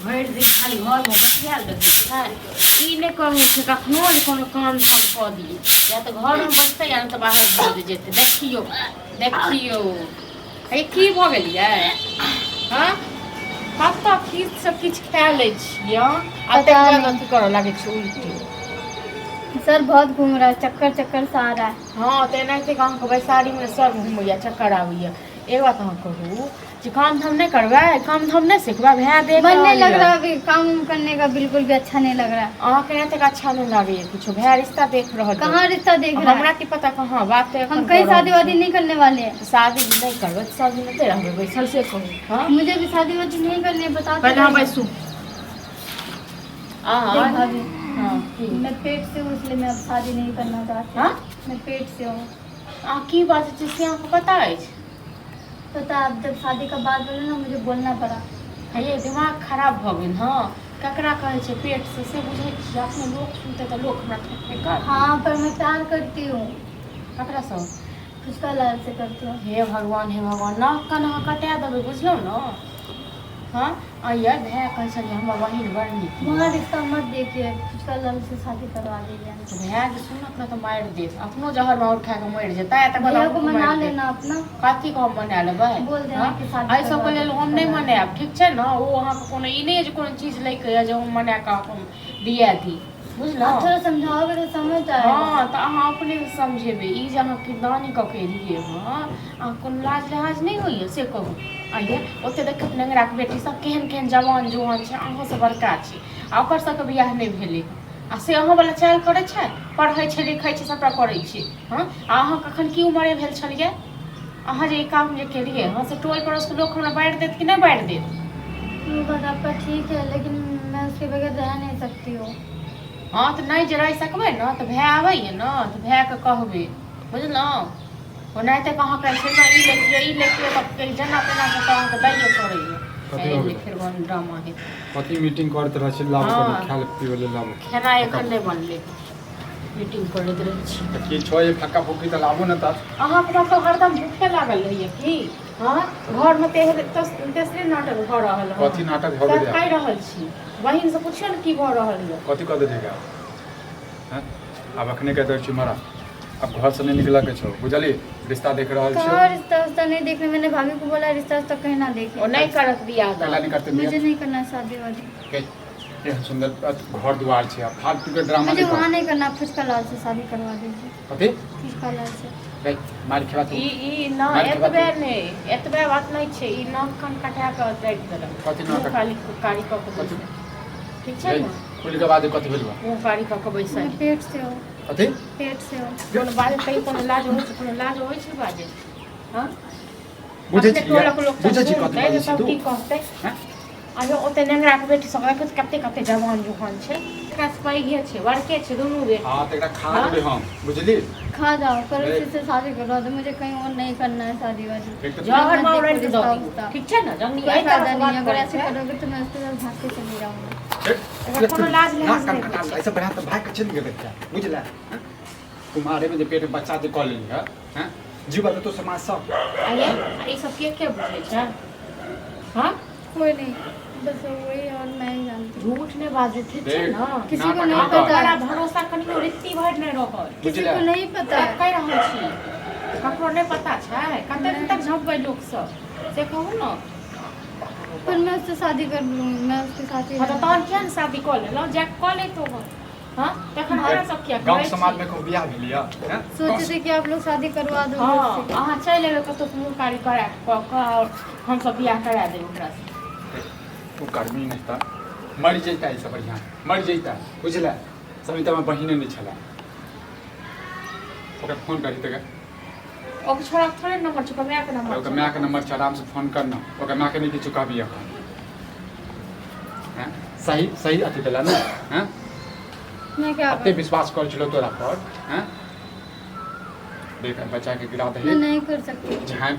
भरि दिन खाली घरमे बैठल रहै छै ई नहि कहै छै कखनो जे कोनो काम धाम कऽ दियै या तऽ घरमे बैठतै या तऽ बाहर भऽ जेतै देखियौ देखियौ हे की भऽ गेलियै हँ कतऽ किछु किछु खा लै छियै आ तकर बाद अथी करऽ लागै छै उल्टी सर बहुत घूम रहा है चक्कर चक्कर सा आ रहा है। हाँ तो एनाहिते अहाँके बैसारीमे सब घूमैया चक्कर आबैया एक बात अहाँ कहू जे काम धाम नहीं करबै काम धाम नहीं सिखबै भए देख मन नहीं लग रहा अभी काम करने का बिल्कुल भी अच्छा नहीं लग रहा है। अहाँके नहीं तक अच्छा नहीं लगे कुछ भैया रिश्ता देख रहा कहाँ रिश्ता देख रहा है हमरा की पता कहाँ बात है हम कहीं शादी वादी नहीं करने वाले हैं। शादी नहीं करबै शादी नहीं रहबै बैसल से कहू हाँ मुझे भी शादी वादी नहीं करनी है बता पहले हम बैसू हाँ मैं पेट से हूँ इसलिए मैं अब शादी नहीं करना चाहती। हाँ मैं पेट से हूँ की बात है जिससे आपको पता है पता अब जब शादी का बात बोले ना मुझे बोलना पड़ा ये दिमाग खराब भ गेल हाँ ककरा कहै छै पेट से बुझै छियै अपने लोग सुनते तो लोग हमरा ठेके कर हाँ पर मैं प्यार करती हूँ ककरा से फुचका लाल से करती हूँ। हे भगवान नाक कान अहाँ कटा देबै बुझलौ न हाँ आइए भैया कहै छलियै हमर बहिन बड़ नीक वहाँ रिश्ता मत देखिए फुचका लाल से शादी करवा दीजिए। भैया के सुनत न तो मारि देत अपनो जहर मार खा के मरि जेतै त भैया को मना लेना अपना कथी को हम मना लेबै बोल देना कि शादी एहि सब के लेल हम नहीं मनाएब ठीक छै न ओ अहाँके कोनो ई नहीं जे कोनो चीज लै के जे हम मना के हम दिया दी बुझलौ थोड़ा समझाओगे तो समझ आएगा। हाँ तो अहाँ अपने समझेबै ई जे अहाँ किरदानी कऽ के एलियै हँ अहाँ कोनो लाज लिहाज नहीं होइए से कहू आइए ओते देखैत नेंगरा के बेटी सब केहन केहन जवान जुआन छै अहाँ से बड़का छै आ ओकर सबके बियाह नहीं भेलै आ से अहाँ वाला चाल करै छै पढ़ै छै लिखै छै सबटा करै छै हाँ आ अहाँ कखन की उमरे भेल छलियै अहाँ जे ई काम जे केलियै हँ से टोल पड़ोस के लोग हमरा बाँटि देत कि नहीं बाँटि देत वो बात आपका ठीक है लेकिन मैं उसके बगैर रह नहीं सकती हूँ। हाँ तो नहीं जे रहि सकबै न तो भैया आबैए न तो भैया के कहबै बुझलहुँ ओनाहिते कहाँ कहै छै ई लेके तब जेना तेना के अहाँके दैये पड़ैए फेर ड्रामा हेतै कथी मीटिंग करैत रहै छै लाभ करे खाए पीबै ले लाभ खाना एखन नहीं बनलै मीटिंग करैत रहै छी त की छ ये फक्का फुक्की त लाबो न त अहाँके मतलब हरदम भूखे लागल रहिए की हाँ घर में तेसरे नाटक भऽ रहल है कथी नाटक भऽ गेल कहि रहल छी बहिन से पूछियो न की भऽ रहल है कथी कह देलियै हैं अब अखने कह दै छी मरा अब घर से नहीं निकला के छो बुझली रिश्ता देख रहल छी कहाँ रिश्ता उस्ता नहीं देखने मैंने भाभी को बोला रिश्ता उस्ता कहीं ना देखे और नहीं करत बियाह पहला नहीं करते मुझे नहीं करना शादी वादी के सुंदर घर द्वार छै अब फालतू के ड्रामा मुझे वहाँ नहीं करना फुचका लाल से शादी करवा दीजिए। कथी फुचका लाल से रे मार खेवा तू ई ना एतबे बात नहीं छै ई नाक कान कटा के राखि देलक कथी नाक खाली कारी क के बैठ ठीक छै न खुल के बाद कथी भेलवा वो कारी क के बैठ मैं पेट से हूँ कथी पेट से हूँ कोनो बाजे कहीं कोनो लाज होइ छै बाजे हां बुझै छी बुझै छी कथी बाजै छी तू की कहतै हैं अरे ओते नेंगरा के बेटी सब कते कते जवान जुहान छै एकरा पैघे छै बड़के छै दुनू बेटी हां त एकरा खा देबै हम बुझली खा जाओ पर उसी से शादी करवा दो मुझे कहीं और नहीं करना है शादी वादी जहर मार के दो ठीक छै ना जंगली कोई फायदा नहीं अगर ऐसे करोगे तो मैं उसके साथ भाग के चली जाऊंगी कोनो लाज लिहाज नहीं ऐसा बना तो भाग के चल गेल क्या बुझला तुम्हारे में जे पेट में बच्चा दे कॉल लेंगे हैं जीवा तो समाज सब आइए ई सब के बुझै छै हां कोई नहीं बस वही और मैं ही जानती हूँ। झूठ ने बाजे ठीक है ना किसी को नहीं पता बड़ा भरोसा कनियो रित्ती भर नहीं रहल किसी को नहीं पता है कह रहल छी ककरो नहीं पता छै कते दिन तक झपबै लोग सब से कहू ना पर मैं उससे शादी कर लूँगी मैं उसके साथ ही तो तोहर किया शादी कर लेलो जे कर ले तो हां तखन हमरा सब किया गांव समाज में को बियाह भेलिया हैं सोचे थे कि आप लोग शादी करवा दो हां अहाँ चल लेबे कतो मुंह कारी करा और हम सब बियाह करा देब ओकरा से तू कर्मी नहीं था मर जैता है सब बढ़िया मर जैता बुझला समिता में बहिने नहीं छला ओकरा फोन करी तक ओके छोड़ा थोड़े नंबर चुका मैं के नंबर ओकरा मां के नंबर से आराम से फोन करना ओकरा मां के नहीं कि चुकाबी अपन हैं सही सही अथी देला ना हैं मैं क्या अते विश्वास कर चलो तोरा पर हैं देख बच्चा के गिरा दे मैं नहीं कर सकती जहां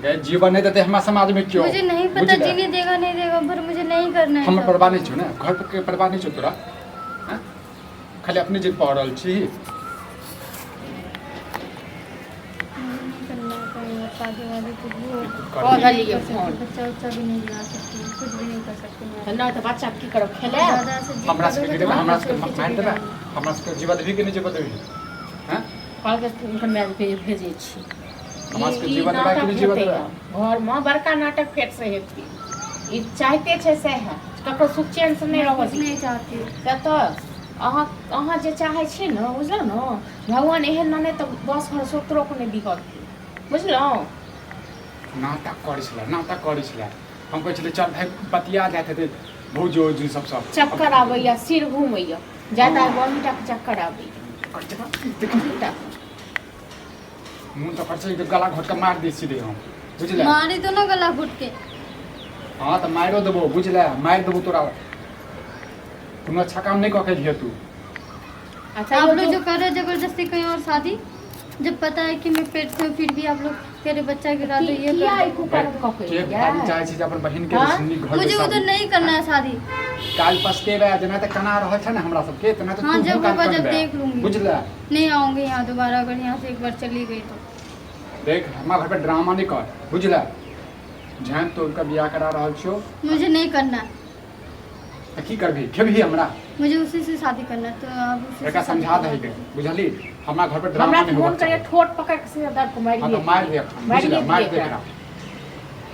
गए जीवन नहीं देते हमारे समाज में क्यों मुझे नहीं पता जीने देगा नहीं देगा पर मुझे नहीं करना है हम परवाह नहीं छो ना घर पर के परवाह नहीं छो तोरा हैं खाली अपनी जिद पड़ रहल छी शादी वादी कुछ भी कॉल लिए फोन बच्चा उच्चा भी नहीं ला सकती कुछ भी नहीं कर सकती तो नहीं तो बच्चा की करो खेले दादा से जिद हमरा सबके करोगे देबे तो हमरा हम सबके सबके मार चले देबे जाएंगे। हमरा सबके जीवन देबी कि नहीं जीवन देबी हैं कल के उनकर मैच भेजे छी हमरा सबके ई जीवन देबे कि नहीं जीवन नाटक देबे घर में बड़का नाटक फेट से हेती ई चाहते छे से है ककरो सुख चैन से नहीं मैं रहो कुछ नहीं चाहती हूँ। से तो अहाँ जे चाहे छी न बुझल न भगवान एहन ना नहीं तो बस घर सोतरो को नहीं दिहत बुझलौं नाटक करै छलै हम कहै छलै चल भाई बतिया जाते थे भौजो जी सब चक्कर आबैया सिर घूमैया ज्यादा बॉमीटा के चक्कर आबैया मुंह तो कर छै गला घोट के मार दै सीधे हम बुझले मारी तो ना गला घुट के। हां त मारो देबो बुझले मार देबो तोरा तुम अच्छा काम नहीं कके दिए तू अच्छा आप लोग जो कर रहे हैं जबरदस्ती कहीं और शादी, जब पता है कि मैं पेट से हूँ फिर भी आप लोग तेरे बच्चा गिरा दो ये किया कर ई कुकर कके के भाई चाहे छी जे अपन बहिन के हाँ? सुन्नी घर मुझे में उधर नहीं करना है शादी। काल पछतेबे जेना त कना रहल छै न हमरा सबके तना त हाँ, तू जब काम होगा जब करबे। देख लूंगी। बुझले नहीं आऊंगी यहाँ दोबारा, अगर यहाँ से एक बार चली गई तो। देख हमरा घर पे ड्रामा नहीं कर बुझले जहां तो उनका बियाह करा रहल छियो मुझे नहीं करना है, त की करबी खेबही हमरा मुझे उसी से शादी करना है, तो आप उसी एका से शादी समझा करो। दही के बुझली हमरा घर पे ड्रामा हमरा नहीं फोन होगा करे ठोट पकड़ के सीधा दर्द को मार हां दिए तो मार दे बुझले मार दे एकरा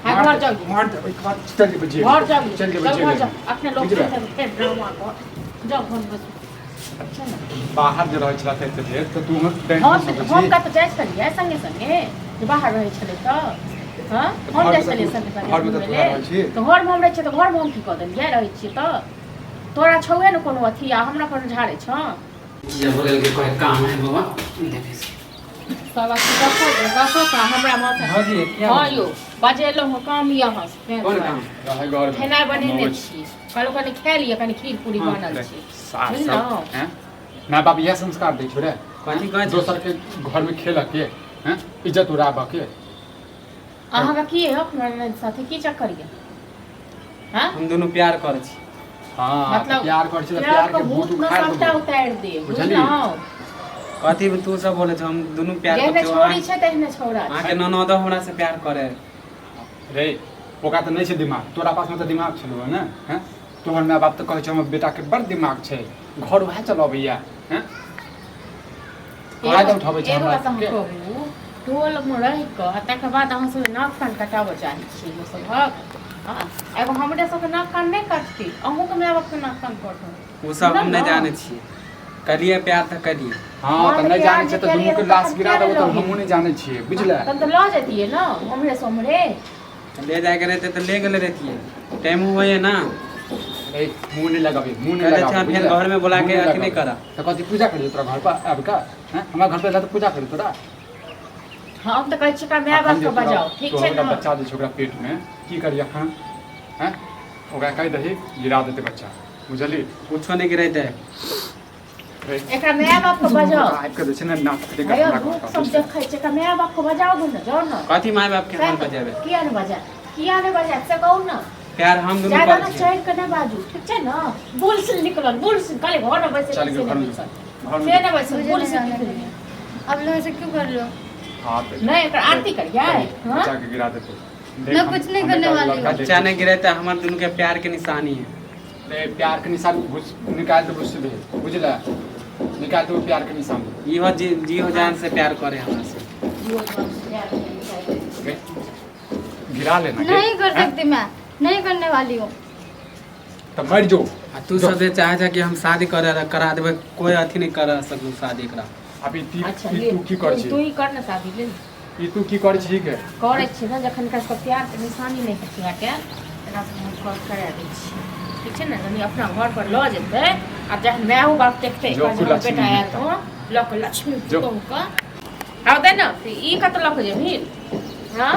हां घर जाओ मार दे एक बार चल के बजे घर जाओ चल के चल बजे घर जाओ अपने लोग बुझले? से फिर ड्रामा को जाओ घर बस अच्छा ना बाहर जे रहै छला ते ढेर त तू हम हम का तो जाय छलिए संगे संगे जे बाहर रहै छले त हां हम जाय छलिए संगे संगे घर में तो तोरा रहै छी तो घर में हम रहै छी तो घर में हम की क देलिए रहै छी त तोरा छौए न कोनो अथी आ हमरा पर झाड़े छ जब बोले के कोई काम है बाबा देखे सब अथी गपो का हमरा माथा हाँ जी क्या हां यो बजेलो हो काम यहाँ से कौन काम रहै घर में खाना बनेने छी कहलो कनी खा लिया कनी खीर पूरी हाँ, बनल छी सास बुझलौं? सब हैं माय बाप यह संस्कार दै छौ रे कथी कहै छै? दोसर के घर में खेल के हैं इज्जत उड़ाबा के अहाँ का की है अपना साथे की चक्कर ये हां हम दोनों प्यार करे छी हां मतलब प्यार कर छला प्यार प्यार को के भूत भूत न उखाड़ सबटा देबो उतार दे बुझली? बुझलौं कथी तू सब बोले छ हम दोनों प्यार जेहने करते छोड़ी छै तेहने छौड़ा आके छै ननद हमरा से प्यार करे रे ओका त नहीं छै दिमाग तोरा पास में त दिमाग छलो है ना हैं तोहर माय बाप त कहै छै हमर बेटा के बड़ दिमाग छै घर वहे चलबैया हैं फायदा उठाबै छै एगो हमरा बात हम सबके कहू टोल में रहि क आ तकर बाद अहाँ सब नाक कान कटाबऽ चाहै छी वो सबहक हाँ एगो हमरे सबके नाक कान नहीं कटती अहूँ के माय बाप के नाक कान कटत वो सब हम नहीं जाने छी करिए प्यार त करिए हां त नहीं जाने छै त दुनू के लाश गिरा देबो त हमहू नहीं जाने छियै बुझले तब तो ल जतिए न हमरे सोमरे ले जाए के रहते तो ले गेले रहतिए टाइम हुए ना ए मुंह नहीं लगाबी मुंह नहीं कहले लगाबी छ फिर घर में बुला के अथी नहीं करा त कथी पूजा करियो तोरा घर पर आब का हैं हमरा घर पे ला त पूजा करियो तोरा हम तो कहै छी का माय बाप के बजाओ ठीक छै तोहरा न बच्चा जे छै ओकरा पेट में की करिया खान हैं ओकरा कहि दही गिरा देते बच्चा बुझली कुछो नहीं गिरे दे एकरा माय बाप के बजाओ आबि के जे छै ने नाक देख अरे भूख सब देखै छै का माय बाप के बजाओ न जाओ न कथी माय बाप के हाल बजावे किया न बजा किया न बजा से कहू न प्यार हम दोनों ज्यादा करे न छी चढ़ के न बाजू ठीक छै न बुल से निकलल बुल से काले घर में बैसे चल से घर न में बैसल घर से में न बैसल मुझे बुल नहीं से जाना निकल है। आप लोग ऐसे क्यों कर रहे हो? हां पे नहीं एकर आरती करिए हां बच्चा के गिरा देते मैं कुछ नहीं करने वाली हूँ। बच्चा नहीं गिरे तो हमारे दोनों के प्यार के निशानी है ए प्यार के निशान घुस निकाल दे बुझ दे बुझला निकाल दे प्यार के निशान इहो जी हो जान से प्यार करे हमरा से गिरा लेना नहीं कर सकती मैं, नहीं करने वाली हूँ। त मर जो आ तू सब जे चाहे कि हम शादी करा देबे कोई अथी नहीं कर सकू शादी करा अभी ती अच्छा तू की कर छी तू ही कर न शादी ले ई तू की कर छी के करे छी न जखन का सब प्यार के निशानी नहीं छै बाटे तेना से हम कर करा दै छी ठीक छै न जनी अपना घर पर ल जेतै आ जहन माय बाप देखतै जो कि लक्ष्मी बेटा आयल तो लक लक्ष्मी जो। पुतोह का आउ दे न ई कत लक जेबही हां